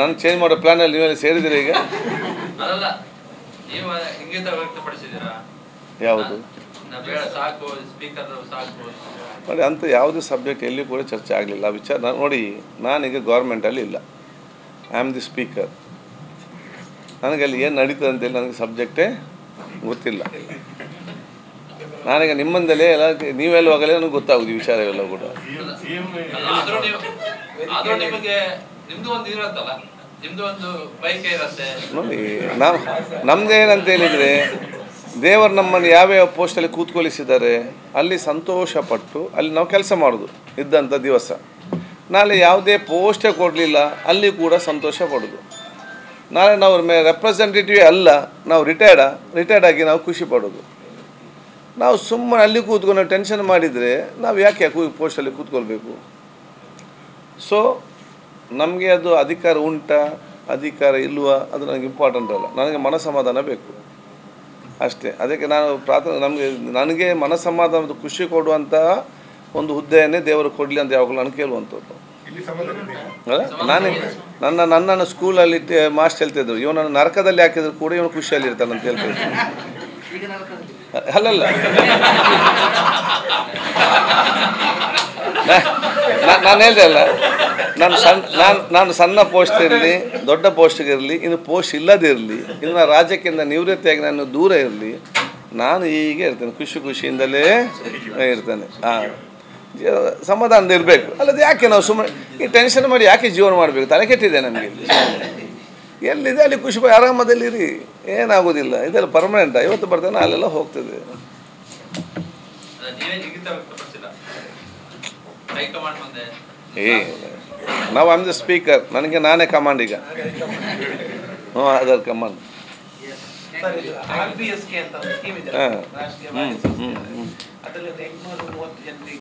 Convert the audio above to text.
ನಾನು ಚೇಂಜ್ ಮಾಡೋ ಪ್ಲಾನಲ್ಲಿ ನೀವೆಲ್ಲ ಸೇರಿದ್ದೀರಿ ಈಗ? ಅದಲ್ಲ, ನೀವು ಇಂಗಿತ ವ್ಯಕ್ತಪಡಿಸಿದ್ದೀರಾ ಯಾವುದು ಸಾಕು ಸ್ಪೀಕರ್ ಸಾಕು ನೋಡಿ, ಅಂಥ ಯಾವುದೇ ಸಬ್ಜೆಕ್ಟ್ ಎಲ್ಲಿ ಕೂಡ ಚರ್ಚೆ ಆಗಲಿಲ್ಲ. ವಿಚಾರ ನೋಡಿ, ನಾನೀಗ ಗೌರ್ಮೆಂಟಲ್ಲಿ ಇಲ್ಲ, ಐ ಆಮ್ ದಿ ಸ್ಪೀಕರ್. ನನಗೆ ಅಲ್ಲಿ ಏನು ನಡೀತದೆ ಅಂತೇಳಿ ನನಗೆ ಸಬ್ಜೆಕ್ಟೇ ಗೊತ್ತಿಲ್ಲ. ನಾನೀಗ ನಿಮ್ಮಂದಲೇ ಎಲ್ಲ ನೀವೆಲ್ಲವಾಗಲೇ ನನಗೆ ಗೊತ್ತಾಗೋದು ಈ ವಿಚಾರವೆಲ್ಲ ಕೂಡ. ನೋಡಿ, ನಮ್ದೇನಂತ ಹೇಳಿದರೆ, ದೇವರು ನಮ್ಮನ್ನು ಯಾವ್ಯಾವ ಪೋಸ್ಟಲ್ಲಿ ಕೂತ್ಕೊಳಿಸಿದ್ದಾರೆ ಅಲ್ಲಿ ಸಂತೋಷಪಟ್ಟು ಅಲ್ಲಿ ನಾವು ಕೆಲಸ ಮಾಡೋದು ಇದ್ದಂಥ ದಿವಸ. ನಾಳೆ ಯಾವುದೇ ಪೋಸ್ಟೇ ಕೊಡಲಿಲ್ಲ ಅಲ್ಲಿ ಕೂಡ ಸಂತೋಷ ಪಡೋದು. ನಾಳೆ ನಾವು ರೆಪ್ರೆಸೆಂಟೇಟಿವ್ ಅಲ್ಲ, ನಾವು ರಿಟೈರ್ಡ್ ಆಗಿ ನಾವು ಖುಷಿ ಪಡೋದು. ನಾವು ಸುಮ್ಮನೆ ಅಲ್ಲಿ ಕೂತ್ಕೊಂಡು ಟೆನ್ಷನ್ ಮಾಡಿದರೆ ನಾವು ಯಾಕೆ ಪೋಸ್ಟಲ್ಲಿ ಕೂತ್ಕೊಳ್ಬೇಕು? ಸೊ ನಮಗೆ ಅದು ಅಧಿಕಾರ ಉಂಟಾ ಅಧಿಕಾರ ಇಲ್ವಾ ಅದು ನನಗೆ ಇಂಪಾರ್ಟೆಂಟ್ ಅಲ್ಲ. ನನಗೆ ಮನಸಮಾಧಾನ ಬೇಕು ಅಷ್ಟೇ. ಅದಕ್ಕೆ ನಾನು ನನಗೆ ಮನಸಮಾಧಾನದ ಖುಷಿ ಕೊಡುವಂತಹ ಒಂದು ಹುದ್ದೆಯನ್ನೇ ದೇವರು ಕೊಡಲಿ ಅಂತ ಯಾವಾಗಲೂ ನಾನು ಕೇಳುವಂಥದ್ದು. ನನ್ನನ್ನು ಸ್ಕೂಲಲ್ಲಿ ಮಾಸ್ಟರ್ ಹೇಳ್ತಿದ್ರು, ಇವನನ್ನು ನರಕದಲ್ಲಿ ಹಾಕಿದ್ರು ಕೂಡ ಇವನು ಖುಷಿಯಲ್ಲಿ ಇರ್ತಾನೆ ಅಂತ ಹೇಳ್ತಿದ್ರು. ಅಲ್ಲಲ್ಲ, ನಾನು ಹೇಳಿದೆ ಅಲ್ಲ, ನಾನು ಸಣ್ಣ ಪೋಸ್ಟ್ ಇರಲಿ ದೊಡ್ಡ ಪೋಸ್ಟ್ಗಿರಲಿ, ಇನ್ನು ಪೋಸ್ಟ್ ಇಲ್ಲದಿರಲಿ, ಇನ್ನು ನಾನು ರಾಜ್ಯಕ್ಕಿಂತ ನಿವೃತ್ತಿಯಾಗಿ ನಾನು ದೂರ ಇರಲಿ, ನಾನು ಹೀಗೆ ಇರ್ತೇನೆ, ಖುಷಿಯಿಂದಲೇ ಇರ್ತೇನೆ. ಸಮಾಧಾನದ ಇರಬೇಕು. ಅಲ್ಲದೆ ಯಾಕೆ ನಾವು ಸುಮ್ಮನೆ ಈ ಟೆನ್ಷನ್ ಮಾಡಿ ಯಾಕೆ ಜೀವನ ಮಾಡಬೇಕು? ತಲೆ ಕೆಟ್ಟಿದೆ ನಮಗೆ. ಎಲ್ಲಿದೆ ಅಲ್ಲಿ ಖುಷಿ ಆರಾಮದಲ್ಲಿರಿ, ಏನಾಗೋದಿಲ್ಲ. ಇದೆಲ್ಲ ಪರ್ಮನೆಂಟ್. ಇವತ್ತು ಬರ್ತೇನೆ ಅಲ್ಲೆಲ್ಲ ಹೋಗ್ತದೆ. ನಾವು ಆಮ್ ದ ಸ್ಪೀಕರ್, ನನಗೆ ನಾನೇ ಕಮಾಂಡ್ ಈಗ. ಅದರ ಕಮಾಂಡ್.